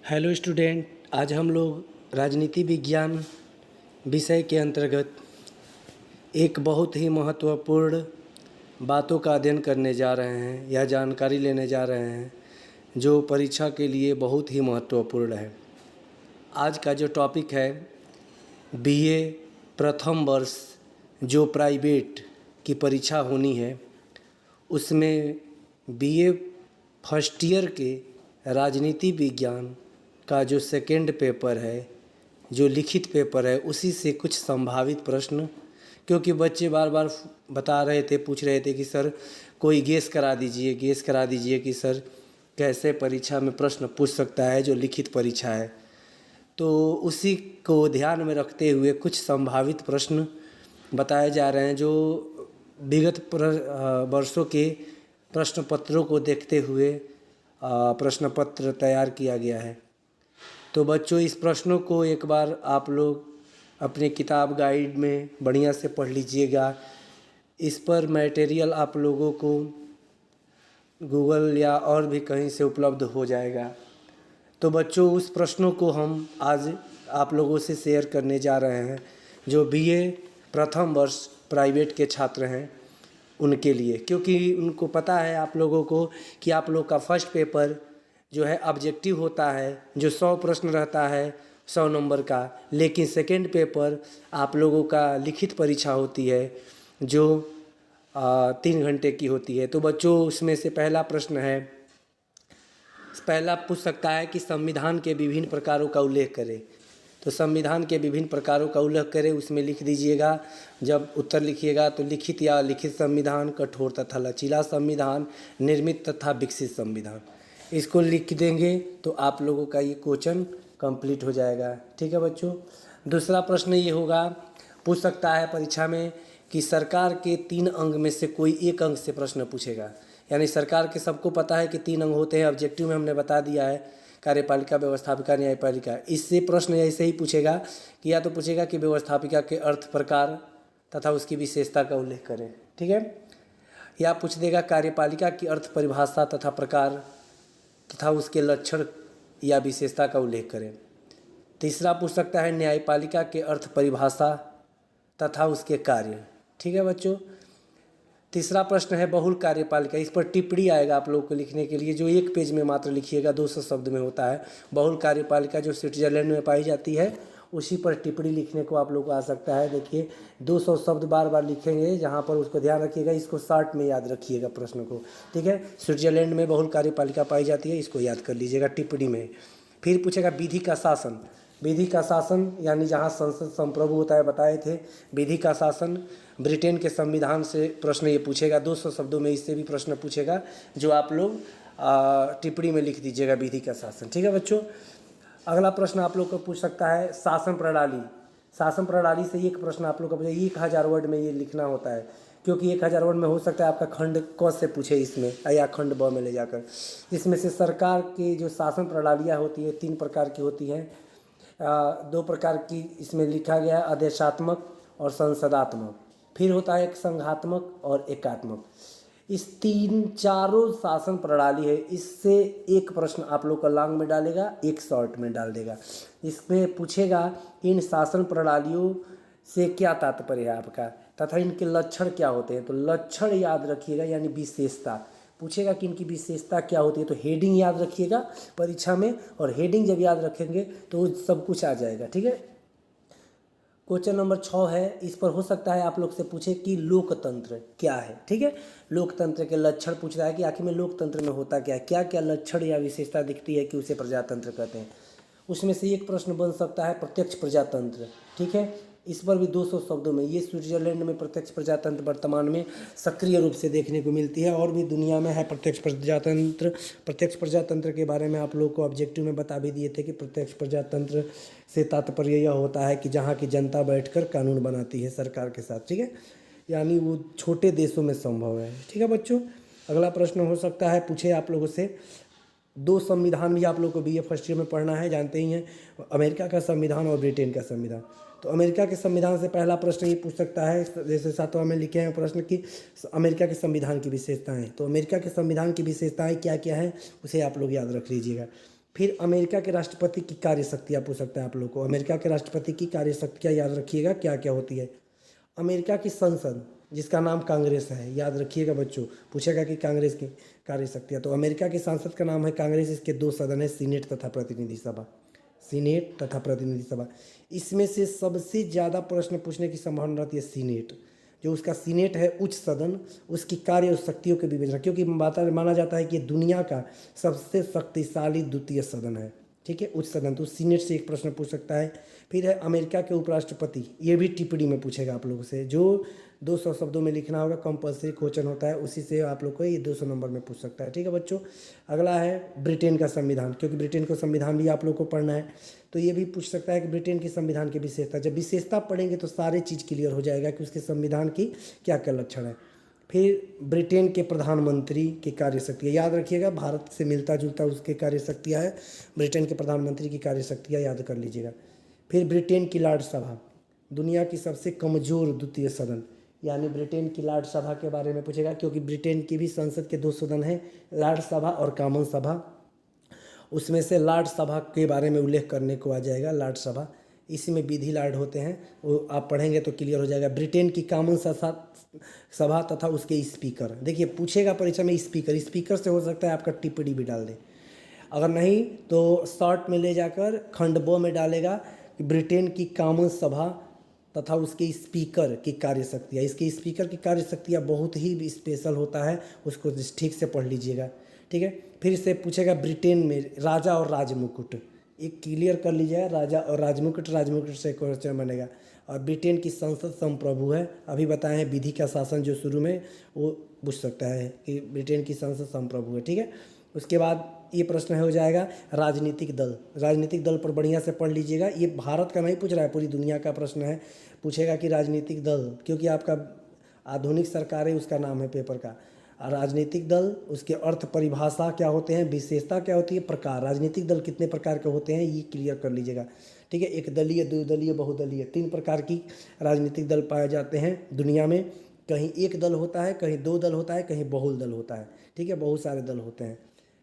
Hello student, आज हम लोग राजनीति विज्ञान विषय के अंतर्गत एक बहुत ही महत्वपूर्ण बातों का अध्ययन करने जा रहे हैं या जानकारी लेने जा रहे हैं जो परीक्षा के लिए बहुत ही महत्वपूर्ण है। आज का जो टॉपिक है बीए प्रथम वर्ष जो प्राइवेट की परीक्षा होनी है, उसमें बीए फर्स्ट ईयर के राजनीति विज्ञान का जो सेकेंड पेपर है, जो लिखित पेपर है, उसी से कुछ संभावित प्रश्न, क्योंकि बच्चे बार बार बता रहे थे, पूछ रहे थे कि सर कोई गेस करा दीजिए कि सर कैसे परीक्षा में प्रश्न पूछ सकता है जो लिखित परीक्षा है। तो उसी को ध्यान में रखते हुए कुछ संभावित प्रश्न बताए जा रहे हैं जो विगत वर्षों के प्रश्न पत्रों को देखते हुए प्रश्न पत्र तैयार किया गया है। तो बच्चों, इस प्रश्नों को एक बार आप लोग अपने किताब गाइड में बढ़िया से पढ़ लीजिएगा। इस पर मटेरियल आप लोगों को गूगल या और भी कहीं से उपलब्ध हो जाएगा। तो बच्चों, उस प्रश्नों को हम आज आप लोगों से शेयर करने जा रहे हैं जो बीए प्रथम वर्ष प्राइवेट के छात्र हैं उनके लिए, क्योंकि उनको पता है आप लोगों को कि आप लोग का फर्स्ट पेपर जो है ऑब्जेक्टिव होता है, जो 100 प्रश्न रहता है 100 नंबर का, लेकिन सेकेंड पेपर आप लोगों का लिखित परीक्षा होती है जो 3 घंटे की होती है। तो बच्चों, उसमें से पहला प्रश्न है, पहला पूछ सकता है कि संविधान के विभिन्न प्रकारों का उल्लेख करें। तो संविधान के विभिन्न प्रकारों का उल्लेख करें, उसमें लिख दीजिएगा। जब उत्तर लिखिएगा तो लिखित या लिखित संविधान, कठोर तथा लचीला संविधान, निर्मित तथा विकसित संविधान, इसको लिख देंगे तो आप लोगों का ये क्वेश्चन कंप्लीट हो जाएगा। ठीक है बच्चों। दूसरा प्रश्न ये होगा, पूछ सकता है परीक्षा में कि सरकार के 3 अंग में से कोई एक अंग से प्रश्न पूछेगा। यानी सरकार के सबको पता है कि 3 अंग होते हैं, ऑब्जेक्टिव में हमने बता दिया है, कार्यपालिका, व्यवस्थापिका, न्यायपालिका। इससे प्रश्न ऐसे ही पूछेगा कि या तो पूछेगा कि व्यवस्थापिका के अर्थ, प्रकार तथा उसकी विशेषता का उल्लेख करें। ठीक है। या पूछ देगा कार्यपालिका की अर्थ, परिभाषा तथा प्रकार तथा उसके लक्षण या विशेषता का उल्लेख करें। तीसरा पूछ सकता है न्यायपालिका के अर्थ, परिभाषा तथा उसके कार्य। ठीक है बच्चों। तीसरा प्रश्न है बहुल कार्यपालिका। इस पर टिप्पणी आएगा आप लोगों को लिखने के लिए, जो 1 पेज में मात्र लिखिएगा, 200 शब्द में होता है। बहुल कार्यपालिका जो स्विट्जरलैंड में पाई जाती है, उसी पर टिप्पणी लिखने को आप लोग को आ सकता है। देखिए 200 शब्द बार बार लिखेंगे, जहाँ पर उसको ध्यान रखिएगा, इसको शॉर्ट में याद रखिएगा प्रश्न को। ठीक है। स्विट्जरलैंड में बहुल कार्यपालिका पाई जाती है, इसको याद कर लीजिएगा टिप्पणी में। फिर पूछेगा विधि का शासन। विधि का शासन यानी जहाँ संसद संप्रभु होता है, बताए थे। विधि का शासन ब्रिटेन के संविधान से प्रश्न ये पूछेगा, 200 शब्दों में इससे भी प्रश्न पूछेगा, जो आप लोग टिप्पणी में लिख दीजिएगा, विधि का शासन। ठीक है बच्चों। अगला प्रश्न आप लोग को पूछ सकता है शासन प्रणाली। शासन प्रणाली से एक प्रश्न आप लोग को 1000 वर्ड में ये लिखना होता है, क्योंकि 1000 वर्ड में हो सकता है आपका खंड क से पूछे इसमें, या खंड ब में ले जाकर। इसमें से सरकार की जो शासन प्रणालियाँ होती है 3 प्रकार की होती हैं। 2 प्रकार की इसमें लिखा गया है, आदेशात्मक और संसदात्मक। फिर होता है एक संघात्मक और एकात्मक। इस 3-4 शासन प्रणाली है, इससे एक प्रश्न आप लोग का लॉन्ग में डालेगा, एक शॉर्ट में डाल देगा। इसमें पूछेगा इन शासन प्रणालियों से क्या तात्पर्य है आपका, तथा इनके लक्षण क्या होते हैं। तो लक्षण याद रखिएगा, यानी विशेषता। पूछेगा कि इनकी विशेषता क्या होती है, तो हेडिंग याद रखिएगा परीक्षा में, और हेडिंग जब याद रखेंगे तो सब कुछ आ जाएगा। ठीक है। क्वेश्चन नंबर 6 है, इस पर हो सकता है आप लोग से पूछे कि लोकतंत्र क्या है। ठीक है। लोकतंत्र के लक्षण पूछ रहा है कि आखिर में लोकतंत्र में होता क्या है, क्या क्या लक्षण या विशेषता दिखती है कि उसे प्रजातंत्र कहते हैं। उसमें से एक प्रश्न बन सकता है प्रत्यक्ष प्रजातंत्र। ठीक है। इस पर भी 200 शब्दों में, ये स्विट्जरलैंड में प्रत्यक्ष प्रजातंत्र वर्तमान में सक्रिय रूप से देखने को मिलती है, और भी दुनिया में है प्रत्यक्ष प्रजातंत्र। प्रत्यक्ष प्रजातंत्र के बारे में आप लोगों को ऑब्जेक्टिव में बता भी दिए थे कि प्रत्यक्ष प्रजातंत्र से तात्पर्य यह होता है कि जहाँ की जनता बैठकर कानून बनाती है सरकार के साथ। ठीक है। यानी वो छोटे देशों में संभव है। ठीक है बच्चों। अगला प्रश्न हो सकता है पूछे आप लोगों से, 2 संविधान भी आप लोग को बीए फर्स्ट ईयर में पढ़ना है, जानते ही हैं, अमेरिका का संविधान और ब्रिटेन का संविधान। तो अमेरिका के संविधान से पहला प्रश्न ये पूछ सकता है, जैसे 7वां में लिखे हैं प्रश्न कि अमेरिका के संविधान की विशेषताएं। तो अमेरिका के संविधान की विशेषताएं क्या क्या हैं, उसे आप लोग याद रख लीजिएगा। फिर अमेरिका के राष्ट्रपति की कार्य शक्तियाँ पूछ सकता है आप लोग को। अमेरिका के राष्ट्रपति की कार्य शक्तियाँ याद रखिएगा क्या क्या होती है। अमेरिका की संसद जिसका नाम कांग्रेस है, याद रखिएगा बच्चों, पूछेगा कि कांग्रेस की कार्य शक्तियाँ। तो अमेरिका की संसद का नाम है कांग्रेस, इसके 2 सदन है, सीनेट तथा प्रतिनिधि सभा। सीनेट तथा प्रतिनिधि सभा, इसमें से सबसे ज़्यादा प्रश्न पूछने की संभावना रहती है सीनेट। जो उसका सीनेट है उच्च सदन, उसकी कार्य और शक्तियों के विवेचना, क्योंकि माना जाता है कि दुनिया का सबसे शक्तिशाली द्वितीय सदन है, ठीक है, उच्च सदन। तो सीनेट से एक प्रश्न पूछ सकता है। फिर है अमेरिका के उपराष्ट्रपति, ये भी टिप्पणी में पूछेगा आप लोगों से, जो 200 शब्दों में लिखना होगा, कंपल्सरी क्वेश्चन होता है, उसी से आप लोग को ये 200 नंबर में पूछ सकता है, ठीक है बच्चों। अगला है ब्रिटेन का संविधान, क्योंकि ब्रिटेन का संविधान भी आप लोग को पढ़ना है, तो ये भी पूछ सकता है कि ब्रिटेन के संविधान की विशेषता। जब विशेषता पढ़ेंगे तो सारी चीज़ क्लियर हो जाएगा कि उसके संविधान की क्या क्या लक्षण है। फिर ब्रिटेन के प्रधानमंत्री की कार्यशक्तियाँ याद रखिएगा, भारत से मिलता जुलता उसके कार्यशक्तियाँ है, ब्रिटेन के प्रधानमंत्री की कार्यशक्तियाँ याद कर लीजिएगा। फिर ब्रिटेन की लॉर्ड सभा, दुनिया की सबसे कमज़ोर द्वितीय सदन, यानी ब्रिटेन की लॉर्ड सभा के बारे में पूछेगा, क्योंकि ब्रिटेन की भी संसद के 2 सदन हैं, लॉर्ड सभा और कॉमन सभा। उसमें से लॉर्ड सभा के बारे में उल्लेख करने को आ जाएगा। लॉर्ड सभा, इसी में विधि लॉर्ड होते हैं, वो आप पढ़ेंगे तो क्लियर हो जाएगा। ब्रिटेन की कॉमन सभा तथा उसके स्पीकर, देखिए पूछेगा परीक्षा में स्पीकर, स्पीकर से हो सकता है आपका टिप्पणी भी डाल दे, अगर नहीं तो शॉर्ट में ले जाकर खंड ब में डालेगा कि ब्रिटेन की कॉमन सभा तथा उसके स्पीकर की कार्यशक्तियाँ। इसके स्पीकर की कार्यशक्तियाँ बहुत ही स्पेशल होता है, उसको ठीक से पढ़ लीजिएगा, ठीक है। फिर से पूछेगा ब्रिटेन में राजा और राजमुकुट, एक क्लियर कर लीजिएगा, राजा और राजमुकुट, राजमुकुट से क्वेश्चन बनेगा। और ब्रिटेन की संसद संप्रभु है, अभी बताए हैं विधि का शासन जो शुरू में, वो पूछ सकता है कि ब्रिटेन की संसद संप्रभु है, ठीक है। उसके बाद ये प्रश्न हो जाएगा राजनीतिक दल, राजनीतिक दल पर बढ़िया से पढ़ लीजिएगा। ये भारत का नहीं पूछ रहा है, पूरी दुनिया का प्रश्न है। पूछेगा कि राजनीतिक दल, क्योंकि आपका आधुनिक सरकार है उसका नाम है पेपर का। राजनीतिक दल, उसके अर्थ परिभाषा क्या होते हैं, विशेषता क्या होती है, प्रकार, राजनीतिक दल कितने प्रकार के होते हैं ये क्लियर कर लीजिएगा, ठीक है। 1 दलीय, 2 दलीय, बहुदलीय, 3 प्रकार की राजनीतिक दल पाए जाते हैं दुनिया में। कहीं 1 दल होता है, कहीं 2 दल होता है, कहीं बहुल दल होता है, ठीक है, बहुत सारे दल होते हैं।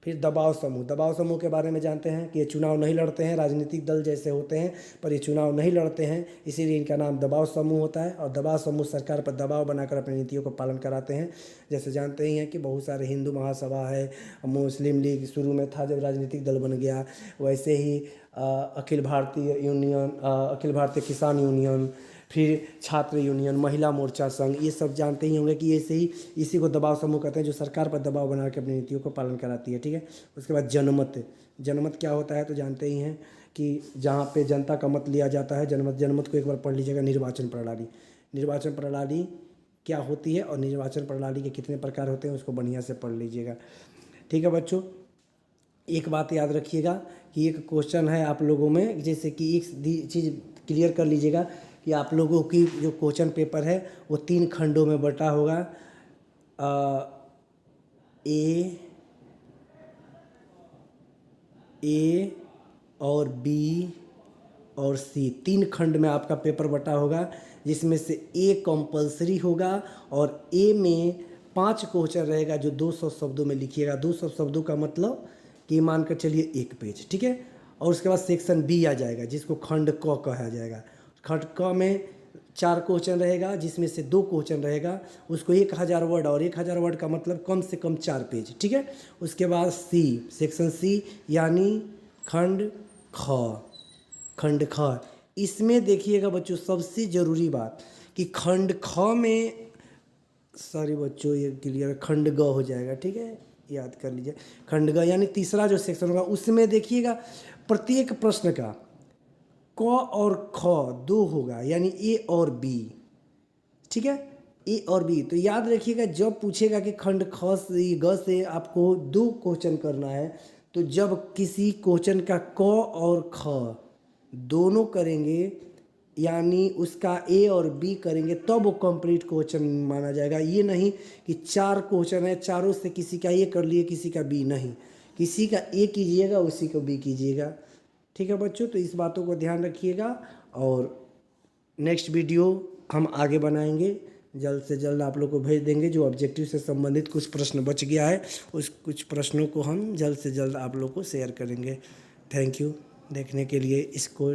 फिर दबाव समूह, दबाव समूह के बारे में जानते हैं कि ये चुनाव नहीं लड़ते हैं, राजनीतिक दल जैसे होते हैं पर ये चुनाव नहीं लड़ते हैं, इसीलिए इनका नाम दबाव समूह होता है। और दबाव समूह सरकार पर दबाव बनाकर अपनी नीतियों को पालन कराते हैं। जैसे जानते ही हैं कि बहुत सारे हिंदू महासभा है, मुस्लिम लीग शुरू में था जब राजनीतिक दल बन गया, वैसे ही अखिल भारतीय यूनियन, अखिल भारतीय किसान यूनियन, फिर छात्र यूनियन, महिला मोर्चा संघ, ये सब जानते ही होंगे कि ऐसे ही इसी को दबाव समूह कहते हैं, जो सरकार पर दबाव बना के अपनी नीतियों को पालन कराती है, ठीक है। उसके बाद जनमत, जनमत क्या होता है तो जानते ही हैं कि जहाँ पे जनता का मत लिया जाता है, जनमत, जनमत को एक बार पढ़ लीजिएगा। निर्वाचन प्रणाली, निर्वाचन प्रणाली क्या होती है और निर्वाचन प्रणाली के कितने प्रकार होते हैं उसको बढ़िया से पढ़ लीजिएगा, ठीक है बच्चों। एक बात याद रखिएगा कि एक क्वेश्चन है आप लोगों में, जैसे कि एक चीज़ क्लियर कर लीजिएगा कि आप लोगों की जो क्वेश्चन पेपर है वो 3 खंडों में बटा होगा। ए और बी और सी, 3 खंड में आपका पेपर बटा होगा, जिसमें से ए कंपल्सरी होगा और ए में 5 क्वेश्चन रहेगा जो 200 शब्दों में लिखिएगा। 200 शब्दों का मतलब कि मान कर चलिए 1 पेज, ठीक है। और उसके बाद सेक्शन बी आ जाएगा जिसको खंड क कहा जाएगा। खंड क में 4 क्वेश्चन रहेगा, जिसमें से 2 क्वेश्चन रहेगा, उसको 1000 वर्ड, और 1000 वर्ड का मतलब कम से कम 4 पेज, ठीक है। उसके बाद सी, सेक्शन सी यानी खंड ख, खंड ख। इसमें देखिएगा बच्चों सबसे ज़रूरी बात कि खंड ख में, सॉरी बच्चों ये क्लियर, खंड ग हो जाएगा, ठीक है, याद कर लीजिए। खंड ग यानी तीसरा जो सेक्शन होगा उसमें देखिएगा प्रत्येक प्रश्न का क और ख 2 होगा, यानी ए और बी, ठीक है, ए और बी। तो याद रखिएगा जब पूछेगा कि खंड ख से ग से आपको 2 क्वेश्चन करना है, तो जब किसी क्वेश्चन का क और ख दोनों करेंगे यानी उसका ए और बी करेंगे तब वो कंप्लीट क्वेश्चन माना जाएगा। ये नहीं कि 4 क्वेश्चन है, चारों से किसी का ए कर लिए किसी का बी, नहीं, किसी का ए कीजिएगा उसी को बी कीजिएगा, ठीक है बच्चों। तो इस बातों को ध्यान रखिएगा और नेक्स्ट वीडियो हम आगे बनाएंगे जल्द से जल्द आप लोग को भेज देंगे। जो ऑब्जेक्टिव से संबंधित कुछ प्रश्न बच गया है उस कुछ प्रश्नों को हम जल्द से जल्द आप लोग को शेयर करेंगे। थैंक यू देखने के लिए इसको।